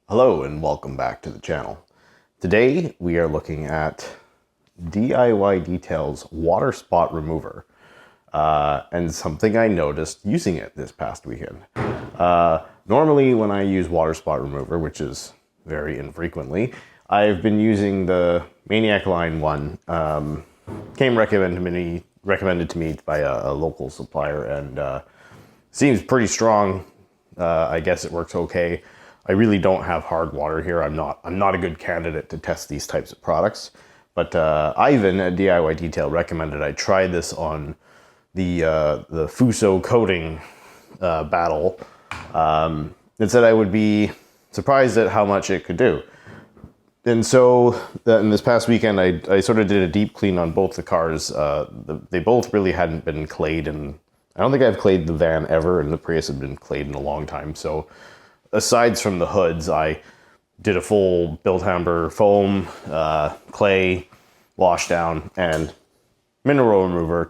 Hello and welcome back to the channel. Today we are looking at DIY Detail's water spot remover and something I noticed using it this past weekend. Normally when I use water spot remover, which is very infrequently, I've been using the Maniac Line one. Came recommended to me by a local supplier and seems pretty strong. I guess it works okay. I really don't have hard water here. I'm not a good candidate to test these types of products. But Ivan at DIY Detail recommended I try this on the Fuso coating battle. And said I would be surprised at how much it could do. And so in this past weekend, I sort of did a deep clean on both the cars. They both really hadn't been clayed, and I don't think I've clayed the van ever, and the Prius had been clayed in a long time. So aside from the hoods, I did a full Bilthamber foam, clay, wash down, and mineral remover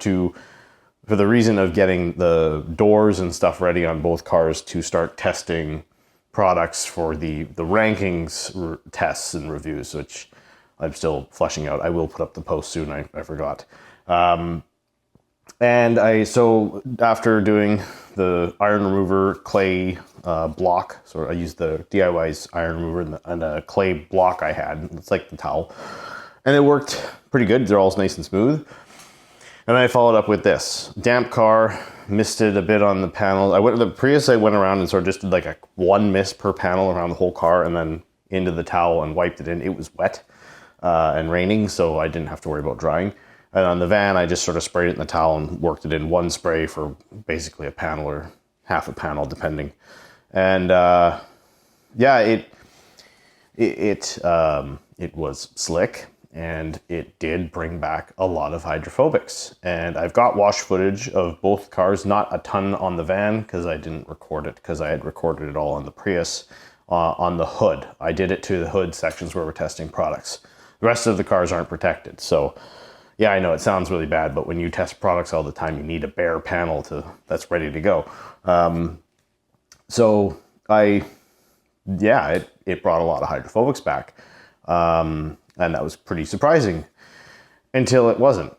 for the reason of getting the doors and stuff ready on both cars to start testing products for the rankings tests and reviews, which I'm still fleshing out. I will put up the post soon, I forgot. So after doing the iron remover clay block, so I used the DIY's iron remover and a clay block I had. It's like the towel. And it worked pretty good. They're all nice and smooth. And I followed up with this. Damp car, misted a bit on the panel. I went around and sort of just did like one mist per panel around the whole car and then into the towel and wiped it in. It was wet and raining, so I didn't have to worry about drying. And on the van, I just sort of sprayed it in the towel and worked it in one spray for basically a panel or half a panel, depending. And it was slick, and it did bring back a lot of hydrophobics. And I've got wash footage of both cars, not a ton on the van because I didn't record it because I had recorded it all on the Prius on the hood. I did it to the hood sections where we're testing products. The rest of the cars aren't protected, so. Yeah, I know it sounds really bad, but when you test products all the time, you need a bare panel that's ready to go. It brought a lot of hydrophobics back. And that was pretty surprising until it wasn't.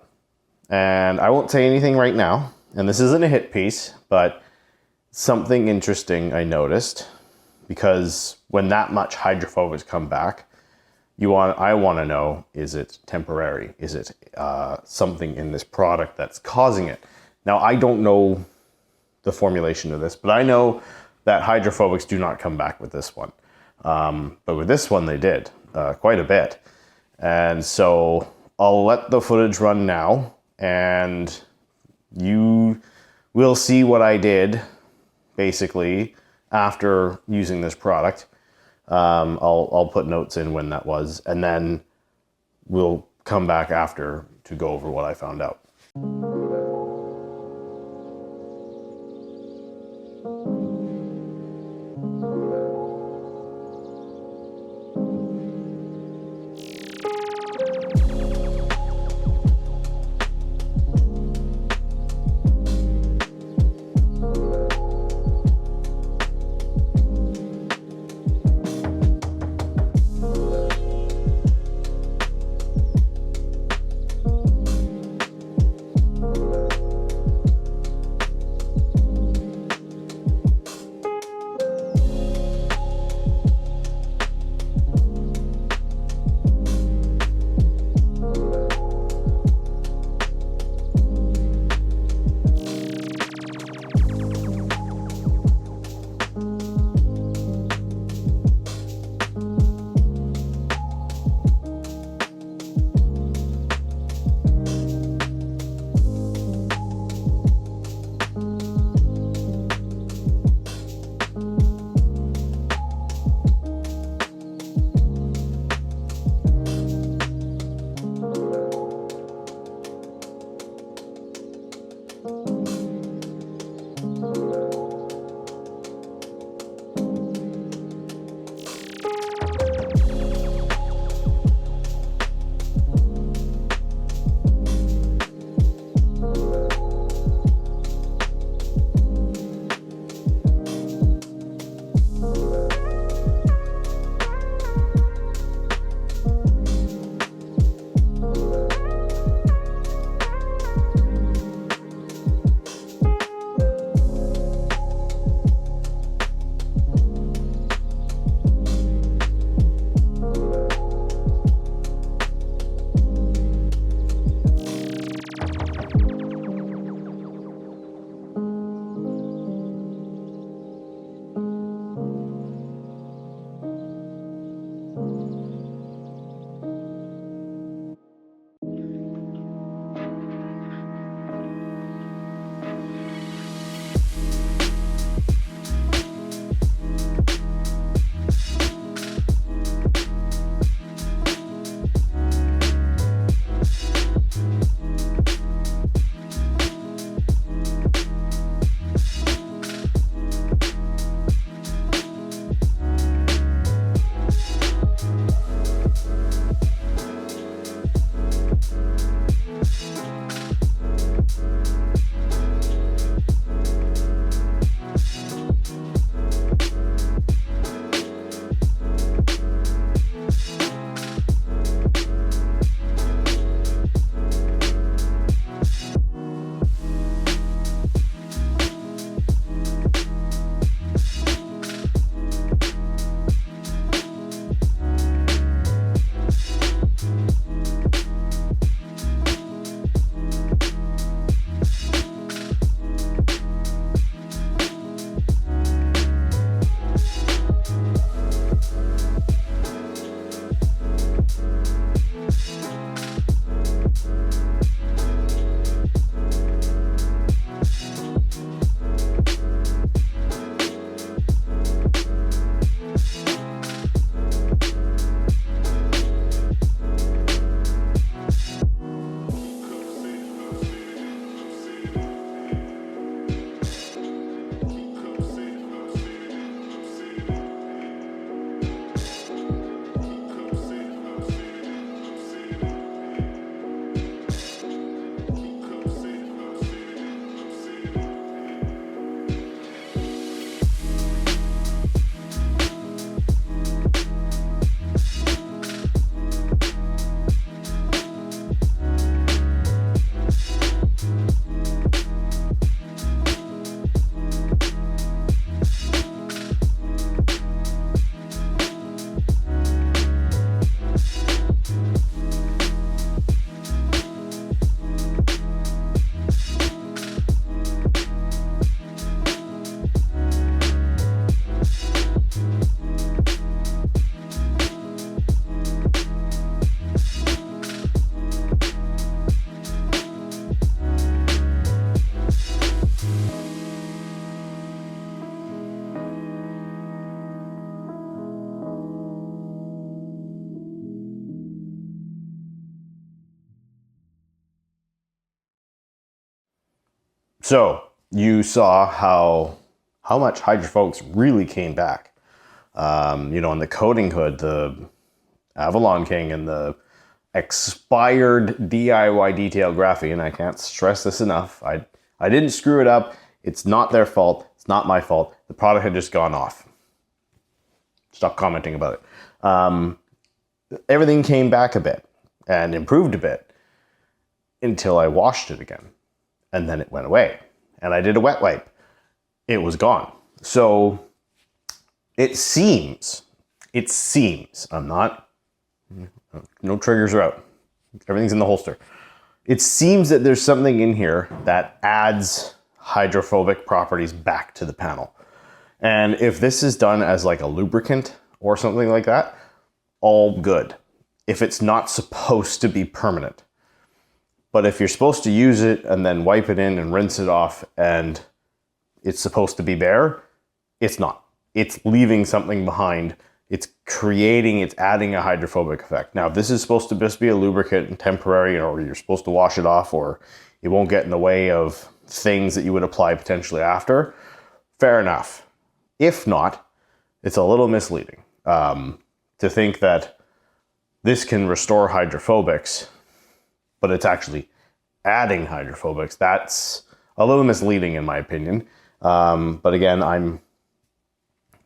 And I won't say anything right now, and this isn't a hit piece, but something interesting I noticed, because when that much hydrophobics come back, I want to know, is it temporary? Is it something in this product that's causing it? Now, I don't know the formulation of this, but I know that hydrophobics do not come back with this one. But with this one, they did quite a bit. And so I'll let the footage run now, and you will see what I did, basically, after using this product. I'll put notes in when that was, and then we'll come back after to go over what I found out. So you saw how much hydrophobics really came back. You know, in the coating hood, the Avalon King and the expired DIY detail graphene. I can't stress this enough. I didn't screw it up. It's not their fault. It's not my fault. The product had just gone off. Stop commenting about it. Everything came back a bit and improved a bit until I washed it again. And then it went away. And I did a wet wipe. It was gone. So it seems, I'm not, no triggers are out. Everything's in the holster. It seems that there's something in here that adds hydrophobic properties back to the panel. And if this is done as like a lubricant or something like that, all good. If it's not supposed to be permanent. But if you're supposed to use it and then wipe it in and rinse it off and it's supposed to be bare, it's not. It's leaving something behind. It's adding a hydrophobic effect. Now, if this is supposed to just be a lubricant and temporary, or you're supposed to wash it off, or it won't get in the way of things that you would apply potentially after, fair enough. If not, it's a little misleading to think that this can restore hydrophobics, but it's actually adding hydrophobics. That's a little misleading in my opinion. But again, I'm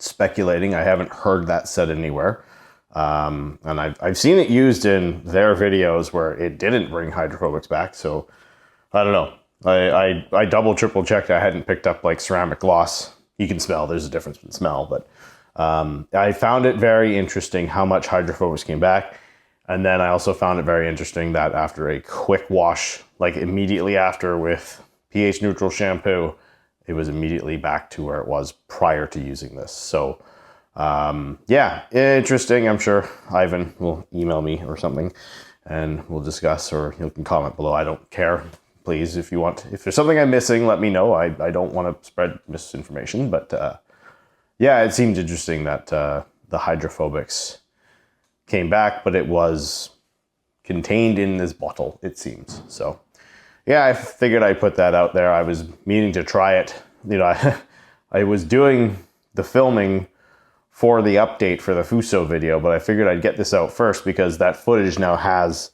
speculating. I haven't heard that said anywhere. And I've seen it used in their videos where it didn't bring hydrophobics back. So I don't know. I double, triple checked. I hadn't picked up like ceramic gloss. You can smell, there's a difference in smell, but I found it very interesting how much hydrophobics came back. And then I also found it very interesting that after a quick wash, like immediately after with pH neutral shampoo, it was immediately back to where it was prior to using this. So yeah, interesting. I'm sure Ivan will email me or something and we'll discuss, or you can comment below. I don't care. Please, if you want, if there's something I'm missing, let me know. I don't want to spread misinformation, but yeah, it seems interesting that the hydrophobics came back, but it was contained in this bottle, it seems. So yeah, I figured I'd put that out there. I was meaning to try it. You know, I was doing the filming for the update for the Fuso video, but I figured I'd get this out first because that footage now has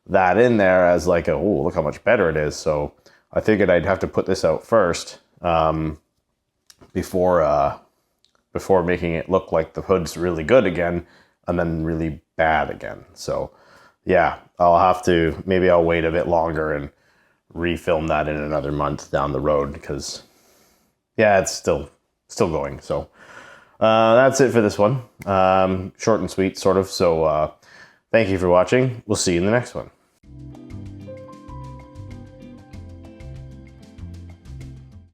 that in there as like a, oh, look how much better it is. So I figured I'd have to put this out first before making it look like the hood's really good again and then really bad again. So yeah, I'll have to, maybe I'll wait a bit longer and refilm that in another month down the road because yeah, it's still going. So that's it for this one. Short and sweet sort of. So thank you for watching. We'll see you in the next one.